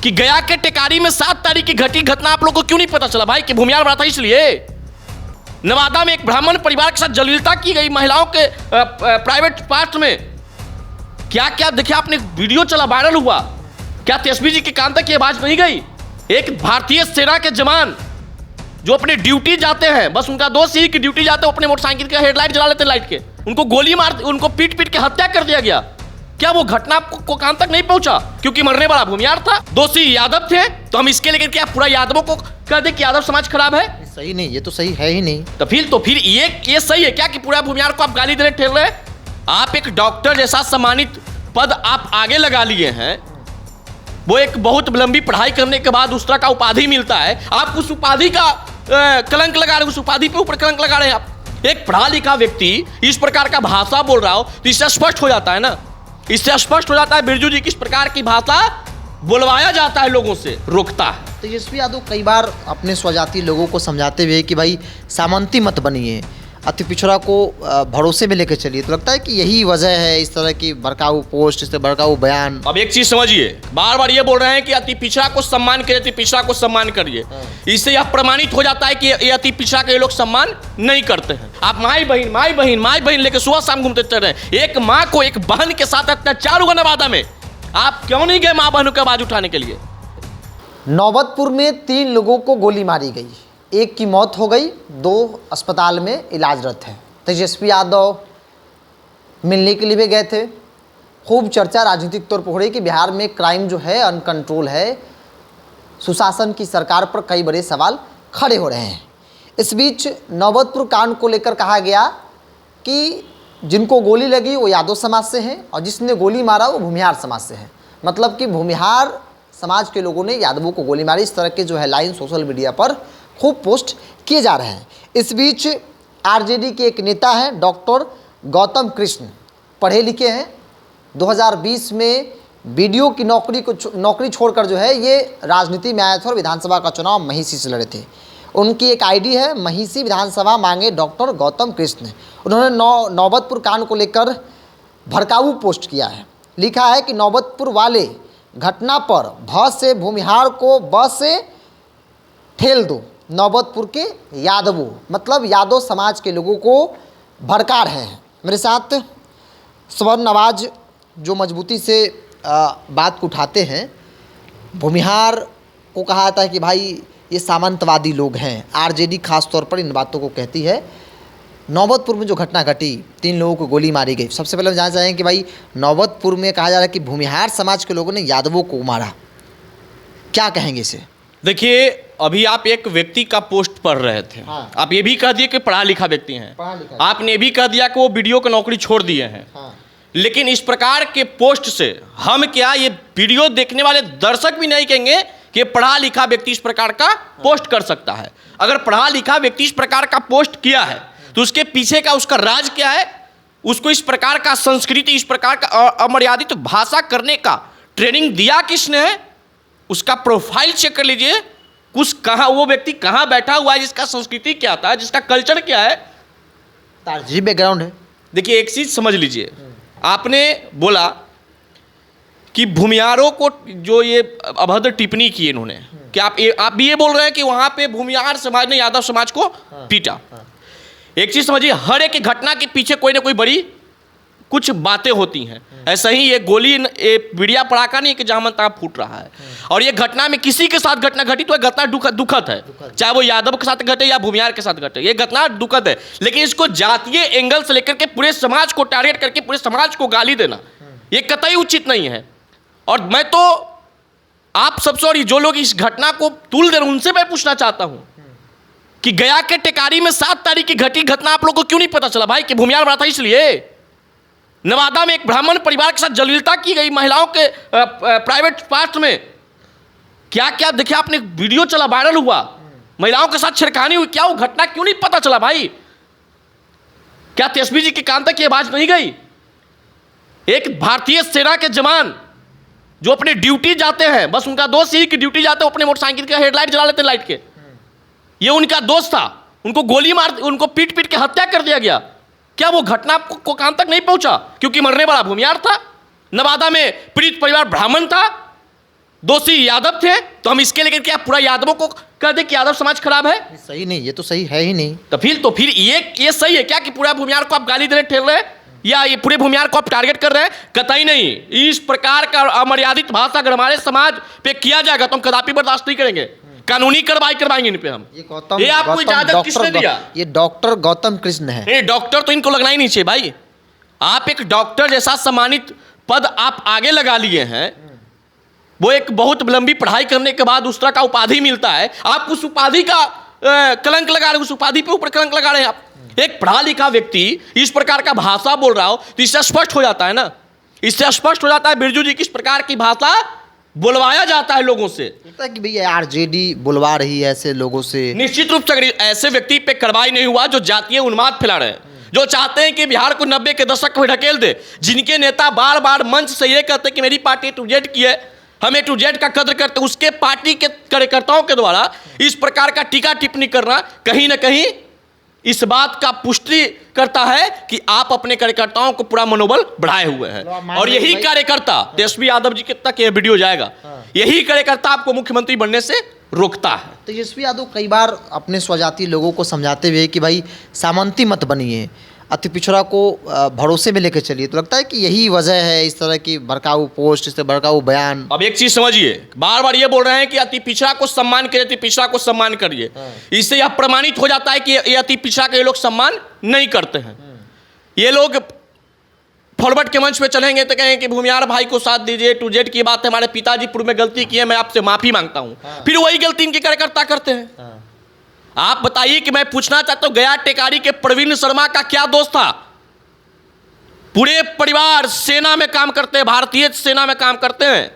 कि गया के टेकारी में 7 तारीख की घटी घटना आप लोगों को क्यों नहीं पता चला भाई कि भूमिहार बड़ा था इसलिए। नवादा में एक ब्राह्मण परिवार के साथ जलीलता की गई महिलाओं के प्राइवेट पार्ट में। क्या क्या देखिए आपने, वीडियो चला, वायरल हुआ। क्या तेजस्वी जी के कान तक ये आवाज नहीं गई? एक भारतीय सेना के जवान जो अपने ड्यूटी जाते हैं, बस उनका दोस्त यही कि ड्यूटी जाते हैं, अपने मोटरसाइकिल का हेडलाइट जला लेते हैं लाइट के, उनको गोली मार, उनको पीट पीट के हत्या कर दिया गया। क्या वो घटना को कान तक नहीं पहुंचा क्योंकि मरने वाला भूमिहार था? दोषी यादव थे, तो हम इसके लेकर क्या पूरा यादवों को कह दे कि यादव समाज खराब है? सही नहीं, ये तो सही है ही नहीं। तो फिर ये सही है क्या कि पूरा भूमिहार को आप गाली देने ठहर रहे? आप एक डॉक्टर जैसा सम्मानित पद आप आगे लगा लिए हैं, वो एक बहुत लंबी पढ़ाई करने के बाद उस तरह का उपाधि मिलता है, आप उस उपाधि का कलंक लगा रहे, उस उपाधि पे ऊपर कलंक लगा रहे हैं आप। एक पढ़ा लिखा व्यक्ति इस प्रकार का भाषा बोल रहा हो तो इससे स्पष्ट हो जाता है ना, इससे स्पष्ट हो जाता है बिरजू जी किस प्रकार की भाषा बुलवाया जाता है, लोगों से रोकता है। तेजस्वी यादव कई बार अपने स्वजाति लोगों को समझाते हुए कि भाई सामंती मत बनिए, अति पिछड़ा को भरोसे में लेकर चलिए, तो लगता है कि यही वजह है इस तरह की भड़काऊ पोस्ट, इस भड़काऊ बयान। अब एक चीज समझिए, बार बार ये बोल रहे हैं कि अति पिछड़ा को सम्मान करिए, अति पिछड़ा को सम्मान करिए। इससे यह प्रमाणित हो जाता है कि ये अति पिछड़ा के लोग सम्मान नहीं करते हैं। आप माई बहन लेकर सुबह शाम घूमते रहे। एक माँ को एक बहन के साथ अत्याचार हुआ नवादा में, आप क्यों नहीं गए माँ बहनों की आवाज उठाने के लिए? नौबतपुर में 3 लोगों को गोली मारी गई, एक की मौत हो गई, 2 अस्पताल में इलाजरत हैं। तेजस्वी यादव मिलने के लिए भी गए थे। खूब चर्चा राजनीतिक तौर पर हो रही कि बिहार में क्राइम जो है अनकंट्रोल है, सुशासन की सरकार पर कई बड़े सवाल खड़े हो रहे हैं। इस बीच नौबतपुर कांड को लेकर कहा गया कि जिनको गोली लगी वो यादव समाज से हैं और जिसने गोली मारा वो भूमिहार समाज से है। मतलब कि भूमिहार समाज के लोगों ने यादवों को गोली मारी। इस तरह के जो हेडलाइन सोशल मीडिया पर खूब पोस्ट किए जा रहे हैं। इस बीच आरजेडी के एक नेता हैं डॉक्टर गौतम कृष्ण, पढ़े लिखे हैं, 2020 में बीडीओ की नौकरी छोड़कर जो है ये राजनीति में आए थे और विधानसभा का चुनाव महिषी से लड़े थे। उनकी एक आईडी है महिषी विधानसभा मांगे डॉक्टर गौतम कृष्ण। उन्होंने नौबतपुर कांड को लेकर भड़काऊ पोस्ट किया है। लिखा है कि नौबतपुर वाले घटना पर भस से भूमिहार को बस से ठेल दो। नौबतपुर के यादवों, मतलब यादव समाज के लोगों को भड़का रहे हैं। मेरे साथ स्वर्ण नवाज जो मजबूती से बात को उठाते हैं। भूमिहार को कहा जाता है कि भाई ये सामंतवादी लोग हैं, आरजेडी खास तौर पर इन बातों को कहती है। नौबतपुर में जो घटना घटी, 3 लोगों को गोली मारी गई, सबसे पहले हम जानना चाहेंगे कि भाई नौबतपुर में कहा जा रहा है कि भूमिहार समाज के लोगों ने यादवों को मारा, क्या कहेंगे इसे? देखिए, अभी आप एक व्यक्ति का पोस्ट पढ़ रहे थे। हाँ। आप ये भी कह दिए कि पढ़ा लिखा व्यक्ति हैं, आपने भी कह दिया कि वो वीडियो की नौकरी छोड़ दिए हैं। हाँ। लेकिन इस प्रकार के पोस्ट से हम क्या, ये वीडियो देखने वाले दर्शक भी नहीं कहेंगे कि पढ़ा लिखा व्यक्ति इस प्रकार का पोस्ट कर सकता है। अगर पढ़ा लिखा व्यक्ति इस प्रकार का पोस्ट किया है तो उसके पीछे का उसका राज क्या है? उसको इस प्रकार का संस्कृति, इस प्रकार का अमर्यादित भाषा करने का ट्रेनिंग दिया किसने है? उसका प्रोफाइल चेक कर लीजिए, कुछ कहाँ वो व्यक्ति कहाँ बैठा हुआ है, जिसका संस्कृति क्या था, जिसका कल्चर क्या है, तार्जी बैकग्राउंड है। देखिए एक चीज समझ लीजिए, आपने बोला कि भूमिहारों को जो ये अभद्र टिप्पणी की इन्होंने, कि आप भी ये बोल रहे हैं कि वहां पे भूमिहार समाज ने यादव समाज को पीटा। एक चीज समझिए, हर एक घटना के पीछे कोई ना कोई बड़ी कुछ बातें होती हैं। ऐसा ही ये गोली बीड़िया पड़ाका नहीं कि जहां मन तहां फूट रहा है। और ये घटना में किसी के साथ घटना घटी तो घटना दुखद है, चाहे वो यादव के साथ घटे या भूमिहार के साथ घटे, ये घटना दुखद है। लेकिन इसको जातीय एंगल से लेकर के पूरे समाज को टारगेट करके पूरे समाज को गाली देना ये कतई उचित नहीं है। और मैं तो आप सबसे, और जो लोग इस घटना को तुल दे रहे हैं उनसे मैं पूछना चाहता हूं कि गया के टेकारी में 7 तारीख की घटी घटना आप लोगों को क्यों नहीं पता चला भाई कि भूमिहार बड़ा था इसलिए। नवादा में एक ब्राह्मण परिवार के साथ जलीलता की गई महिलाओं के प्राइवेट पार्ट में। क्या क्या देखिए आपने, वीडियो चला, वायरल हुआ, महिलाओं के साथ छेड़खानी हुई। क्या वो घटना क्यों नहीं पता चला भाई? क्या तेजस्वी जी के कान तक ये आवाज नहीं गई? एक भारतीय सेना के जवान जो अपने ड्यूटी जाते हैं, बस उनका दोस्त यही कि ड्यूटी जाते हैं, अपने मोटरसाइकिल का हेडलाइट जला लेते हैं लाइट के, ये उनका दोस्त था, उनको गोली मार, उनको पीट पीट के हत्या कर दिया गया। क्या वो घटना को कान तक नहीं पहुंचा क्योंकि मरने वाला भूमिहार था? नवादा में पीड़ित परिवार ब्राह्मण था, दोषी यादव थे, तो हम इसके लेकर क्या पूरा यादवों को कह दे कि यादव समाज खराब है? सही नहीं, ये तो सही है ही नहीं। तो फिर ये सही है क्या कि पूरा भूमियार को आप गाली देने ठेल रहे हैं, या ये पूरे भूमियार को आप टारगेट कर रहे हैं? कतई नहीं। इस प्रकार का अमर्यादित भाषा अगर हमारे समाज पे किया जाएगा तो हम कदापि बर्दाश्त नहीं करेंगे। कानूनी कार्रवाई करवाएंगे इन पे हम। ये आपको इजाजत किसने दिया? ये डॉक्टर गौतम कृष्ण है। ये डॉक्टर तो इनको लगना ही नहीं चाहिए भाई। आप एक डॉक्टर जैसा सम्मानित पद आप आगे लगा लिए हैं, वो एक बहुत लंबी पढ़ाई करने के बाद उस तरह का उपाधि मिलता है, आप उस उपाधि का कलंक लगा रहे हैं, उस उपाधि पे ऊपर कलंक लगा रहे हैं आप। एक पढ़ा लिखा व्यक्ति इस प्रकार का भाषा बोल रहा हो तो इससे स्पष्ट हो जाता है ना, इससे स्पष्ट हो जाता है बिरजू जी किस प्रकार की भाषा बुलवाया जाता है लोगों से। लगता है कि भैया आरजेडी बुलवा रही है ऐसे लोगों से। निश्चित रूप से अगर ऐसे व्यक्ति पे कार्रवाई नहीं हुआ जो जातीय उन्माद फैला रहे हैं, जो चाहते हैं कि बिहार को 90 के दशक में ढकेल दे, जिनके नेता बार बार मंच से ये कहते हैं कि मेरी पार्टी A to Z की है, हम A to Z का कद्र करते, उसके पार्टी के कार्यकर्ताओं के द्वारा इस प्रकार का टीका टिप्पणी करना कहीं ना कहीं इस बात का पुष्टि करता है कि आप अपने कार्यकर्ताओं को पूरा मनोबल बढ़ाए हुए हैं। और यही कार्यकर्ता तेजस्वी यादव जी के तक ये वीडियो जाएगा, यही कार्यकर्ता आपको मुख्यमंत्री बनने से रोकता है। तेजस्वी यादव कई बार अपने स्वजाति लोगों को समझाते हुए कि भाई सामंती मत बनिए, अति पिछड़ा को भरोसे में लेकर चलिए, तो लगता है कि यही वजह है इस तरह की भड़काऊ पोस्ट, इस भड़काऊ बयान। अब एक चीज समझिए, बार बार ये बोल रहे हैं कि अति पिछड़ा को सम्मान करिए, अति पिछड़ा को सम्मान करिए। इससे यह प्रमाणित हो जाता है कि ये अति पिछड़ा के लोग सम्मान नहीं करते हैं। ये लोग फॉरवर्ड के मंच पे चलेंगे तो कहेंगे कि भूमियार भाई को साथ दीजिए, A to Z की बात है, हमारे पिताजी पूर्व में गलती की है, मैं आपसे माफी मांगता हूं। फिर वही गलती इनके कार्यकर्ता करते हैं। आप बताइए कि मैं पूछना चाहता हूं, गया टेकारी के प्रवीण शर्मा का क्या दोष था? पूरे परिवार सेना में काम करते हैं, भारतीय सेना में काम करते हैं।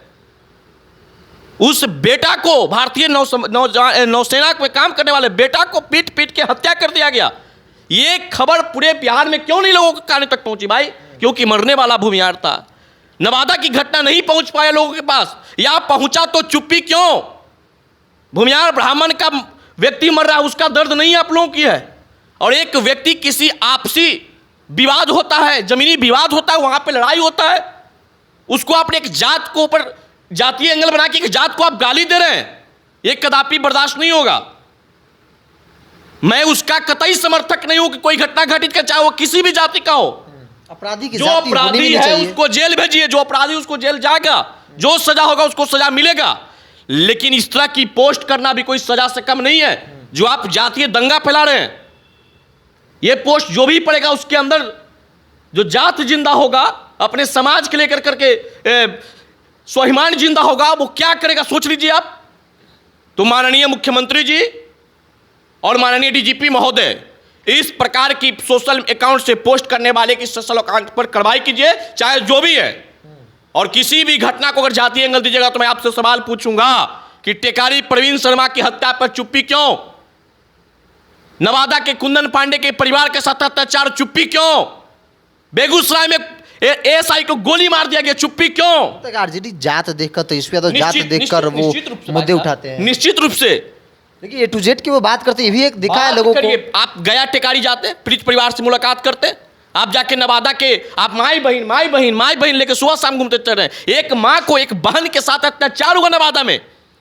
उस बेटा को, भारतीय नौसेना में काम करने वाले बेटा को पीट पीट के हत्या कर दिया गया। ये खबर पूरे बिहार में क्यों नहीं लोगों के कान तक पहुंची भाई? क्योंकि मरने वाला भूमियार था। नवादा की घटना नहीं पहुंच पाया लोगों के पास, या पहुंचा तो चुप्पी क्यों? भूमियार ब्राह्मण का व्यक्ति मर रहा है, उसका दर्द नहीं आप लोगों की है। और एक व्यक्ति किसी आपसी विवाद होता है, जमीनी विवाद होता है, वहां पे लड़ाई होता है, उसको आपने एक जात को ऊपर जातीय एंगल बना के एक जात को आप गाली दे रहे हैं, ये कदापि बर्दाश्त नहीं होगा। मैं उसका कतई समर्थक नहीं हूं कि कोई घटना घटित कर, चाहे वो किसी भी जाति का हो। अपराधी की जो अपराधी है उसको जेल भेजिए, जो अपराधी उसको जेल जाएगा, जो सजा होगा उसको सजा मिलेगा। लेकिन इस तरह की पोस्ट करना भी कोई सजा से कम नहीं है। जो आप जातीय दंगा फैला रहे हैं, ये पोस्ट जो भी पड़ेगा उसके अंदर जो जात जिंदा होगा, अपने समाज के लेकर करके स्वाभिमान जिंदा होगा, वो क्या करेगा सोच लीजिए आप। तो माननीय मुख्यमंत्री जी और माननीय डीजीपी महोदय, इस प्रकार की सोशल अकाउंट से पोस्ट करने वाले की सोशल अकाउंट पर कार्रवाई कीजिए, चाहे जो भी है। और किसी भी घटना को अगर जातीय एंगल दीजिएगा तो मैं आपसे सवाल पूछूंगा कि टेकारी प्रवीण शर्मा की हत्या पर चुप्पी क्यों? नवादा के कुंदन पांडे के परिवार के साथ अत्याचार, चुप्पी क्यों? बेगूसराय में एएसआई को गोली मार दिया गया, चुप्पी क्यों? आरजेडी जात देखकर, तेजस्वी यादव जात देखकर वो मुद्दे उठाते हैं। निश्चित रूप से। देखिए A to Z की वो बात करते, ये भी एक दिखा है लोगों को। आप गया टेकारी जाते, पीड़ित परिवार से मुलाकात करते, आप जाके नवादा के आप माई बहन लेके सुबह शाम घूमते चल रहे हैं। एक माँ को एक बहन के साथ अत्याचार हुआ नवादा में,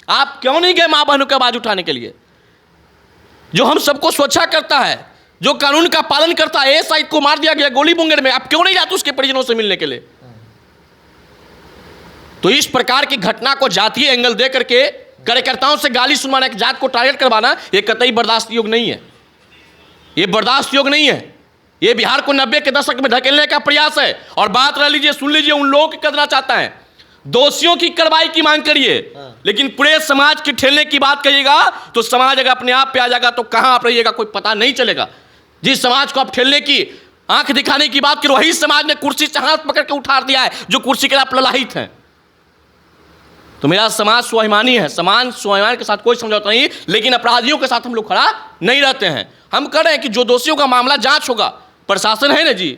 आप क्यों नहीं गए माँ बहनों की आवाज उठाने के लिए? जो हम सबको स्वच्छा करता है, जो कानून का पालन करता है, एएसआई को मार दिया गया गोली मुंगेर में, आप क्यों नहीं जाते उसके परिजनों से मिलने के लिए? तो इस प्रकार की घटना को जातीय एंगल दे करके कार्यकर्ताओं से गाली सुनवाना, एक जात को टारगेट करवाना, ये कतई बर्दाश्त योग्य नहीं है। ये बर्दाश्त योग्य नहीं है। ये बिहार को 90 के दशक में ढकेलने का प्रयास है। और बात रह लीजिए, सुन लीजिए, उन लोगों की करना चाहता है, दोषियों की कार्रवाई की मांग करिए, लेकिन पूरे समाज के ठेलने की बात करिएगा तो समाज अगर अपने आप पे आ जाएगा तो कहां आप रहिएगा कोई पता नहीं चलेगा। जिस समाज को आप ठेलने की, आंख दिखाने की बात करो, वही समाज ने कुर्सी से हाथ पकड़ के उठार दिया है जो कुर्सी के आप ललाहित हैं। तो मेरा समाज स्वाभिमानी है, समान स्वाभिमान के साथ कोई समझौता नहीं, लेकिन अपराधियों के साथ हम लोग खड़ा नहीं रहते हैं। हम कह रहे हैं कि जो दोषियों का मामला जांच होगा, प्रशासन है ना जी,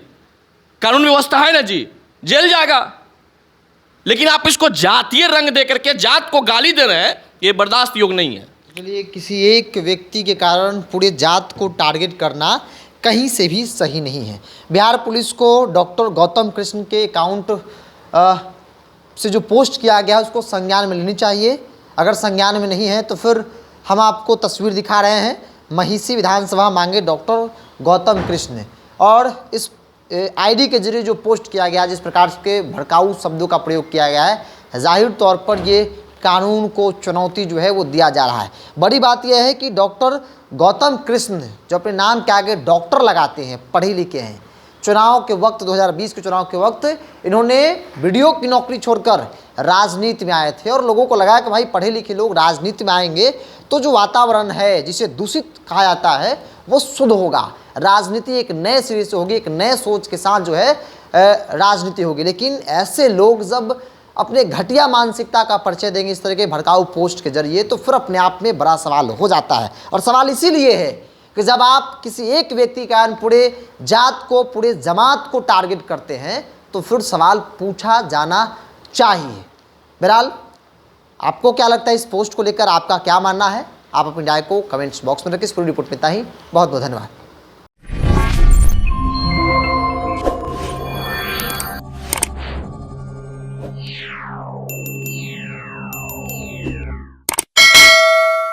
कानून व्यवस्था है ना जी, जेल जाएगा। लेकिन आप इसको जातीय रंग दे करके जात को गाली दे रहे हैं, ये बर्दाश्त योग्य नहीं है। चलिए, किसी एक व्यक्ति के कारण पूरे जात को टारगेट करना कहीं से भी सही नहीं है। बिहार पुलिस को डॉक्टर गौतम कृष्ण के अकाउंट से जो पोस्ट किया गया है उसको संज्ञान में लेनी चाहिए। अगर संज्ञान में नहीं है तो फिर हम आपको तस्वीर दिखा रहे हैं, महिषी विधानसभा मांगे डॉक्टर गौतम कृष्ण। और इस आईडी के जरिए जो पोस्ट किया गया, जिस प्रकार के भड़काऊ शब्दों का प्रयोग किया गया है, जाहिर तौर पर ये कानून को चुनौती जो है वो दिया जा रहा है। बड़ी बात यह है कि डॉक्टर गौतम कृष्ण जो अपने नाम के आगे डॉक्टर लगाते हैं, पढ़े लिखे हैं, चुनाव के वक्त 2020 के चुनाव के वक्त इन्होंने वीडियो की नौकरी छोड़कर राजनीति में आए थे और लोगों को लगा कि भाई पढ़े लिखे लोग राजनीति में आएंगे तो जो वातावरण है जिसे दूषित कहा जाता है वो शुद्ध होगा, राजनीति एक नए सिरे से होगी, एक नए सोच के साथ जो है राजनीति होगी। लेकिन ऐसे लोग जब अपने घटिया मानसिकता का परिचय देंगे इस तरह के भड़काऊ पोस्ट के जरिए तो फिर अपने आप में बड़ा सवाल हो जाता है। और सवाल इसीलिए है कि जब आप किसी एक व्यक्ति का पूरे जात को, पूरे जमात को टारगेट करते हैं तो फिर सवाल पूछा जाना चाहिए। बहरहाल आपको क्या लगता है इस पोस्ट को लेकर, आपका क्या मानना है? आप अपनी राय को कमेंट्स बॉक्स में रखें। इस पूरी रिपोर्ट में इतना ही। बहुत बहुत धन्यवाद।